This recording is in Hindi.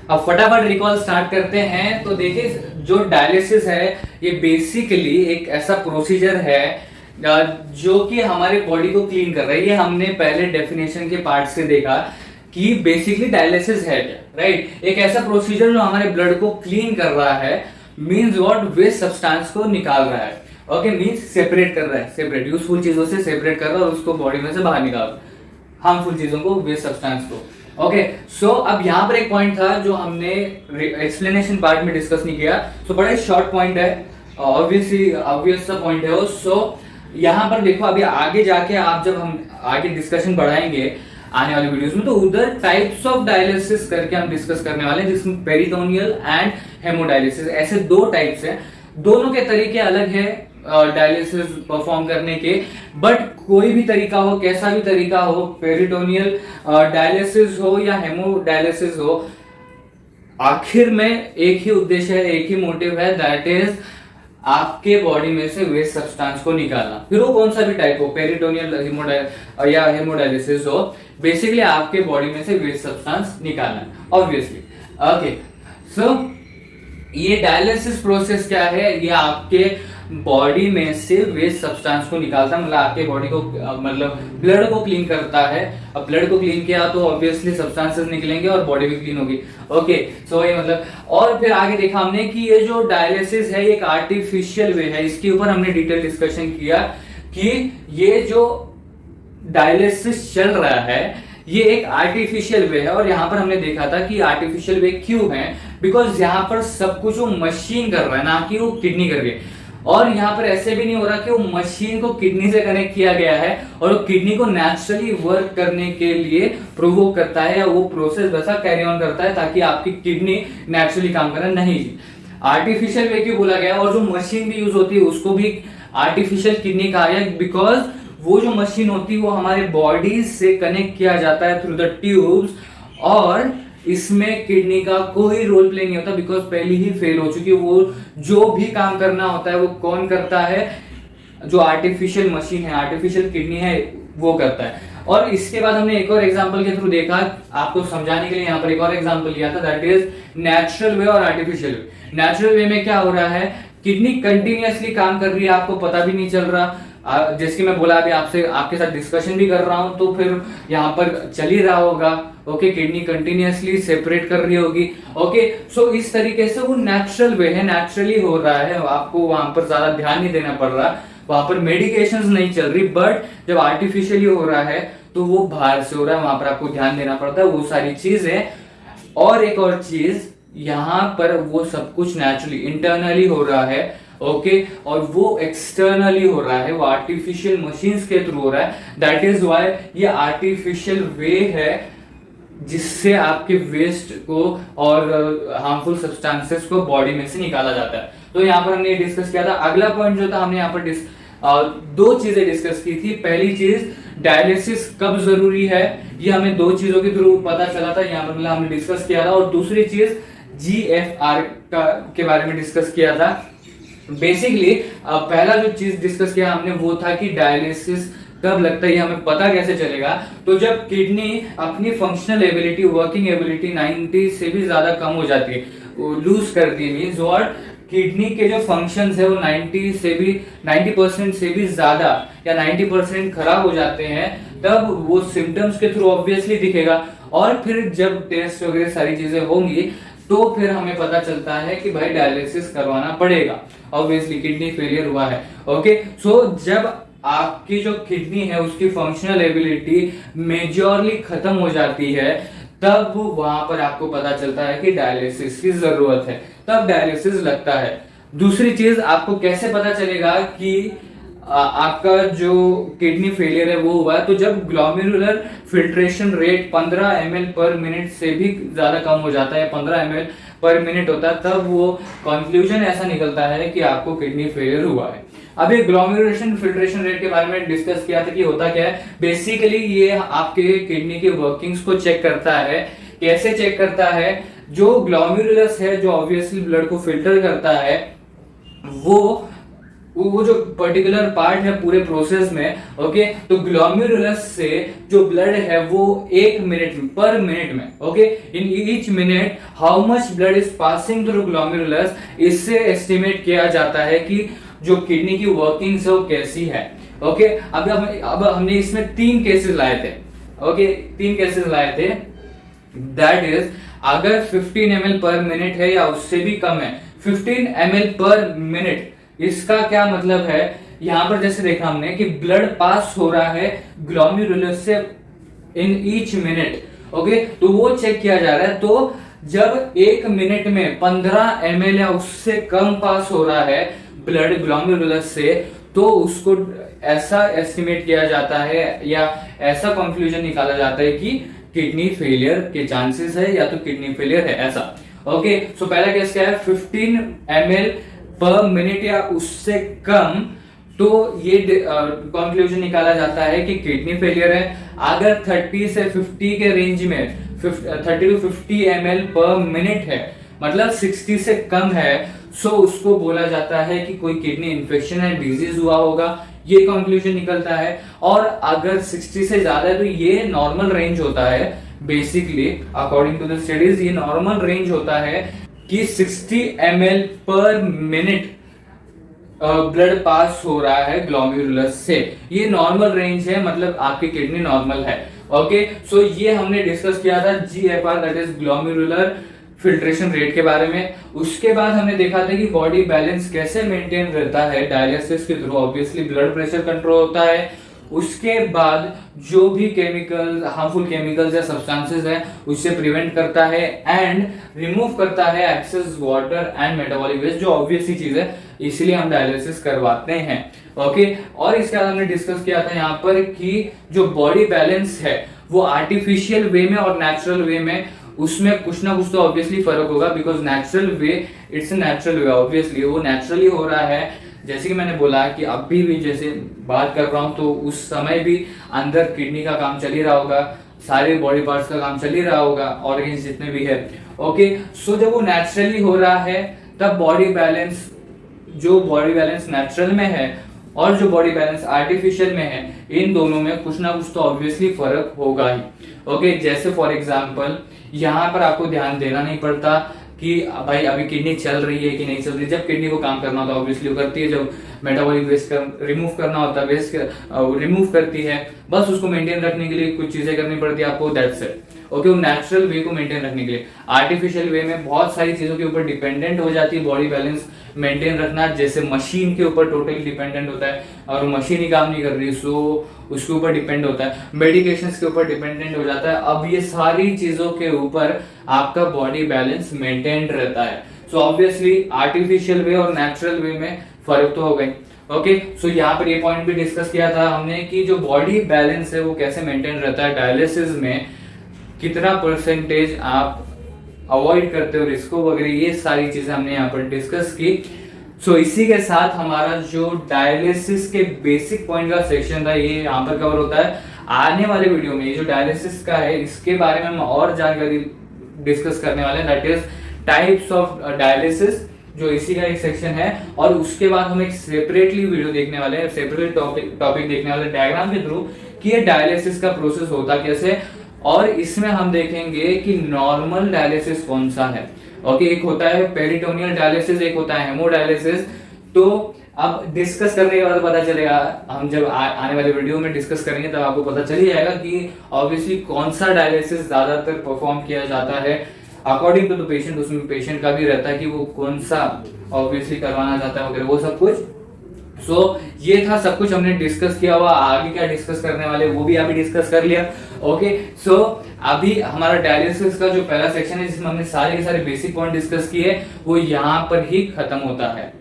अब फटाफट रिकॉल स्टार्ट करते हैं। तो देखिए, जो डायलिसिस है ये बेसिकली एक ऐसा प्रोसीजर है जो कि हमारे बॉडी को क्लीन कर रहा है। ये हमने पहले डेफिनेशन के पार्ट से देखा कि बेसिकली डायलिसिस है क्या, राइट। एक ऐसा प्रोसीजर जो हमारे ब्लड को क्लीन कर रहा है, मीन्स व्हाट, वेस्ट सब्सटेंस को निकाल रहा है। ओके, मीन्स सेपरेट कर रहा है, सेपरेट यूजफुल चीजों से सेपरेट कर रहा है और उसको बॉडी में से बाहर निकाल रहा है, हार्मफुल चीजों को, वेस्ट सब्सटेंस को। ओके, सो अब यहाँ पर एक पॉइंट था जो हमने एक्सप्लेनेशन पार्ट में डिस्कस नहीं किया। सो बड़ा शॉर्ट पॉइंट है, ऑब्वियस सा पॉइंट है वो। सो यहाँ पर देखो, अभी आगे जाके आप जब हम आगे डिस्कशन बढ़ाएंगे आने वाली वीडियोस में, तो उधर टाइप्स ऑफ डायलिसिस करके हम डिस्कस करने वाले हैं, जिसमें पेरिटोनियल एंड हेमोडायलिसिस, ऐसे दो टाइप्स हैं। दोनों के तरीके अलग है डायलिसिस परफॉर्म करने के, बट कोई भी तरीका हो, कैसा भी तरीका हो, पेरिटोनियल डायलिसिस हो या हेमोडायलिसिस हो, आखिर में एक ही उद्देश्य है, एक ही मोटिव है, दैट इज आपके बॉडी में से वेस्ट सब्सटेंस को निकालना। फिर वो कौन सा भी टाइप हो, पेरिटोनियल या हेमोडायलिसिस हो, बेसिकली आपके बॉडी में से वेस्ट सब्सटेंस निकालना, ऑब्वियसली। ओके, सो ये डायलिसिस प्रोसेस क्या है, ये आपके बॉडी में से वेस्ट सब्सटेंस को निकालता है, मतलब आपके बॉडी को, मतलब ब्लड को क्लीन करता है। अब ब्लड को क्लीन किया तो ऑब्वियसली सब्सटेंसेस निकलेंगे और बॉडी भी क्लीन होगी। ओके, सो ये मतलब, और फिर आगे देखा हमने कि ये जो डायलिसिस है ये एक आर्टिफिशियल वे है। इसके ऊपर हमने डिटेल डिस्कशन किया कि ये जो डायलिसिस चल रहा है ये एक आर्टिफिशियल वे है। और यहां पर हमने देखा था कि आर्टिफिशियल वे क्यों है, बिकॉज यहां पर सब कुछ वो मशीन कर रहा है, ना कि वो किडनी कर रही है। और यहाँ पर ऐसे भी नहीं हो रहा कि वो मशीन को किडनी से कनेक्ट किया गया है और वो किडनी को नेचुरली वर्क करने के लिए प्रोवोक करता है या वो प्रोसेस वैसा कैरी ऑन करता है ताकि आपकी किडनी नेचुरली काम करे। नहीं जी, आर्टिफिशियल वे क्यों बोला गया, और जो मशीन भी यूज होती है उसको भी आर्टिफिशियल किडनी कहा गया, बिकॉज वो जो मशीन होती है वो हमारे बॉडी से कनेक्ट किया जाता है थ्रू द ट्यूब्स, और इसमें किडनी का कोई रोल प्ले नहीं होता, बिकॉज पहले ही फेल हो चुकी है। वो जो भी काम करना होता है वो कौन करता है, जो आर्टिफिशियल मशीन है, आर्टिफिशियल किडनी है, वो करता है। और इसके बाद हमने एक और एग्जांपल के थ्रू देखा, आपको समझाने के लिए यहाँ पर एक और एग्जांपल लिया था, दैट इज नेचुरल वे और आर्टिफिशियल वे। नेचुरल वे में क्या हो रहा है, किडनी कंटिन्यूअसली काम कर रही है, आपको पता भी नहीं चल रहा, जैसे कि मैं बोला अभी आपसे, आपके साथ डिस्कशन भी कर रहा हूं तो फिर यहाँ पर चल ही रहा होगा। ओके, किडनी कंटिन्यूअसली सेपरेट कर रही होगी। ओके, सो इस तरीके से वो नेचुरल वे है, नेचुरली हो रहा है, आपको वहां पर ज्यादा ध्यान नहीं देना पड़ रहा, वहां पर मेडिकेशंस नहीं चल रही। बट जब आर्टिफिशियली हो रहा है तो वो बाहर से हो रहा है, वहां पर आपको ध्यान देना पड़ता है, वो सारी चीजें। और एक और चीज, यहाँ पर वो सब कुछ नेचुरली इंटरनली हो रहा है, ओके, और वो एक्सटर्नली हो रहा है, वो आर्टिफिशियल मशीन्स के थ्रू हो रहा है। दैट इज वाई ये आर्टिफिशियल वे है जिससे आपके वेस्ट को और हार्मफुल सब्सटेंसेस को बॉडी में से निकाला जाता है। तो यहाँ पर हमने डिस्कस किया था। अगला पॉइंट जो था, हमने यहाँ पर दो चीजें डिस्कस की थी। पहली चीज, डायलिसिस कब जरूरी है, ये हमें दो चीजों के थ्रू पता चला था, यहाँ पर मतलब हमने डिस्कस किया था। और दूसरी चीज GFR के बारे में डिस्कस किया था। बेसिकली पहला जो चीज डिस्कस किया हमने वो था कि डायलिसिस कब लगता है, ये हमें पता कैसे चलेगा। तो जब किडनी अपनी फंक्शनल एबिलिटी, वर्किंग एबिलिटी 90 से भी ज्यादा कम हो जाती है, लूज करती है, मींस व्हाट, किडनी के जो फंक्शंस है वो 90% से भी ज्यादा या 90% खराब हो जाते हैं, तब वो सिम्टम्स के थ्रू ऑब्वियसली दिखेगा। और फिर जब टेस्ट वगैरह सारी चीजें होंगी तो फिर हमें पता चलता है कि भाई डायलिसिस करवाना पड़ेगा, ऑब्वियसली किडनी फेलियर हुआ है। ओके, सो जब आपकी जो किडनी है उसकी फंक्शनल एबिलिटी मेजॉरली खत्म हो जाती है, तब वहां पर आपको पता चलता है कि डायलिसिस की जरूरत है, तब डायलिसिस लगता है। दूसरी चीज, आपको कैसे पता चलेगा कि आपका जो किडनी फेलियर है वो हुआ है, तो जब ग्लोमेरुलर फिल्ट्रेशन रेट 15 ml पर मिनट से भी ज्यादा कम हो जाता है, 15 ml पर मिनट होता है, तब वो कंक्लूजन ऐसा निकलता है कि आपको किडनी फेलियर हुआ है। अभी ग्लोमेरुलेशन फिल्ट्रेशन रेट के बारे में डिस्कस किया था कि होता क्या है। बेसिकली ये आपके किडनी की वर्किंग्स को चेक करता है। कैसे चेक करता है, जो ग्लोमेरुलस है, जो ऑब्वियसली ब्लड को फिल्टर करता है, वो वो जो पर्टिकुलर पार्ट है पूरे प्रोसेस में, ओके। तो ग्लोमेरुलस से जो ब्लड है वो 1 मिनट पर मिनट में, okay, in each minute how much blood is passing through glomerulus, इससे एस्टिमेट किया जाता है कि जो किडनी की वर्किंग है वो कैसी है, ओके। अब हमने इसमें 3 केसेस लाए थे, ओके, 3 केसेस लाए थे। दैट इज अगर 15 ml पर मिनट है या उससे भी कम है, 15 ml पर मिनट, इसका क्या मतलब है, यहां पर जैसे देखा हमने कि ब्लड पास हो रहा है ग्लोमेरुलस से इन ईच मिनट, ओके, तो वो चेक किया जा रहा है। तो जब 1 मिनट में 15 ml या उससे कम पास हो रहा है ब्लड ग्लोमेरुलस से, तो उसको ऐसा एस्टिमेट किया जाता है या ऐसा कंक्लूजन निकाला जाता है कि किडनी फेलियर के चांसेस है या तो किडनी फेलियर है, ऐसा, ओके। सो पहला केस क्या है, 15 ml पर मिनट या उससे कम, तो ये कंक्लूजन निकाला जाता है कि किडनी फेलियर है। अगर 30 से 50 के रेंज में 30 to 50 ml पर मिनट है, मतलब 60 से कम है, सो उसको बोला जाता है कि कोई किडनी इन्फेक्शन है, डिजीज हुआ होगा, ये कंक्लूजन निकलता है। और अगर 60 से ज्यादा है तो ये नॉर्मल रेंज होता है, basically according to the studies ये नॉर्मल रेंज होता है कि 60 ml पर मिनट ब्लड पास हो रहा है ग्लोमेरुलस से, ये नॉर्मल रेंज है, मतलब आपकी किडनी नॉर्मल है, ओके। सो ये हमने डिस्कस किया था GFR, that is glomerular filtration rate के बारे में। उसके बाद हमने देखा था कि बॉडी बैलेंस कैसे मेंटेन रहता है डायलिसिस के थ्रू, ऑब्वियसली ब्लड प्रेशर कंट्रोल होता है। उसके बाद जो भी केमिकल, हार्मफुल केमिकल्स या सब्सटेंसेस हैं उससे प्रिवेंट करता है एंड रिमूव करता है excess water and metabolic waste, जो ऑब्वियस सी चीज है, इसलिए हम डायलिसिस करवाते हैं, ओके। और इसके बाद हमने डिस्कस किया था यहाँ पर कि जो बॉडी बैलेंस है वो आर्टिफिशियल वे में और नेचुरल वे में, उसमें कुछ ना कुछ तो ऑब्वियसली फर्क होगा, because natural way it's a natural way, obviously वो नेचुरली हो रहा है। जैसे कि मैंने बोला कि अभी भी जैसे बात कर रहा हूं तो उस समय भी अंदर किडनी का काम चल ही रहा होगा, सारे बॉडी पार्ट्स का काम चल ही रहा होगा, ऑर्गन्स जितने भी है, ओके। सो जब वो नेचुरली हो रहा है तब बॉडी बैलेंस, जो बॉडी बैलेंस नेचुरल में है और जो बॉडी बैलेंस आर्टिफिशियल में है, इन दोनों में कुछ ना कुछ तो ऑब्वियसली फर्क होगा ही, ओके। जैसे फॉर एग्जांपल यहाँ पर आपको ध्यान देना नहीं पड़ता कि भाई अभी किडनी चल रही है कि नहीं चल रही, जब किडनी को काम करना होता है ऑब्वियसली वो करती है, जब मेटाबॉलिक वेस्ट रिमूव करना होता है, वेस्ट रिमूव करती है, बस उसको मेंटेन रखने के लिए कुछ चीजें करनी पड़ती है आपको, दैट्स इट, ओके। वो नेचुरल वे को मेंटेन रखने के लिए, आर्टिफिशियल वे में बहुत सारी चीजों के ऊपर डिपेंडेंट हो जाती है बॉडी बैलेंस मेंटेन रखना, जैसे मशीन के ऊपर टोटली डिपेंडेंट होता है और मशीन ही काम नहीं कर रही, सो उसके ऊपर डिपेंड होता है, मेडिकेशंस के ऊपर डिपेंडेंट हो जाता है। अब ये सारी चीजों के ऊपर आपका बॉडी बैलेंस मेंटेन रहता है, सो ऑब्वियसली आर्टिफिशियल वे और नेचुरल वे में फर्क तो हो गई, ओके। सो यहाँ पर ये पॉइंट भी डिस्कस किया था हमने कि जो बॉडी बैलेंस है वो कैसे मेंटेन रहता है डायलिसिस में, कितना परसेंटेज आप अवॉइड करते हो रिस्क वगैरह, ये सारी चीजें हमने यहाँ पर डिस्कस की। सो इसी के साथ हमारा जो डायलिसिस के बेसिक पॉइंट का सेक्शन था ये यहाँ पर कवर होता है। आने वाले वीडियो में ये जो डायलिसिस का है इसके बारे में हम और जानकारी डिस्कस करने वाले हैं, that is types of dialysis, जो इसी का एक सेक्शन है। और उसके बाद हम एक सेपरेटली वीडियो देखने वाले हैं, सेपरेट टॉपिक देखने वाले डायग्राम के थ्रू कि ये डायलिसिस का प्रोसेस होता कैसे, और इसमें हम देखेंगे कि नॉर्मल डायलिसिस कौन सा है, ओके। एक होता है पेरिटोनियल डायलिसिस, एक होता है हेमोडायलिसिस। तो अब डिस्कस करने के बाद पता चलेगा, हम जब आने वाले वीडियो में डिस्कस करेंगे तब आपको पता चल ही जाएगा कि ऑब्वियसली कौन सा डायलिसिस ज्यादातर परफॉर्म किया जाता है अकॉर्डिंग टू द पेशेंट, उसमें पेशेंट का भी रहता है कि वो कौन सा ऑब्वियसली करवाना चाहता है वगैरह वो सब कुछ। सो ये था सब कुछ हमने डिस्कस किया हुआ, आगे क्या डिस्कस करने वाले वो भी अभी डिस्कस कर लिया, ओके। सो अभी हमारा डायलिसिस का जो पहला सेक्शन है जिसमें हमने सारे के सारे बेसिक पॉइंट डिस्कस किए वो यहाँ पर ही खत्म होता है।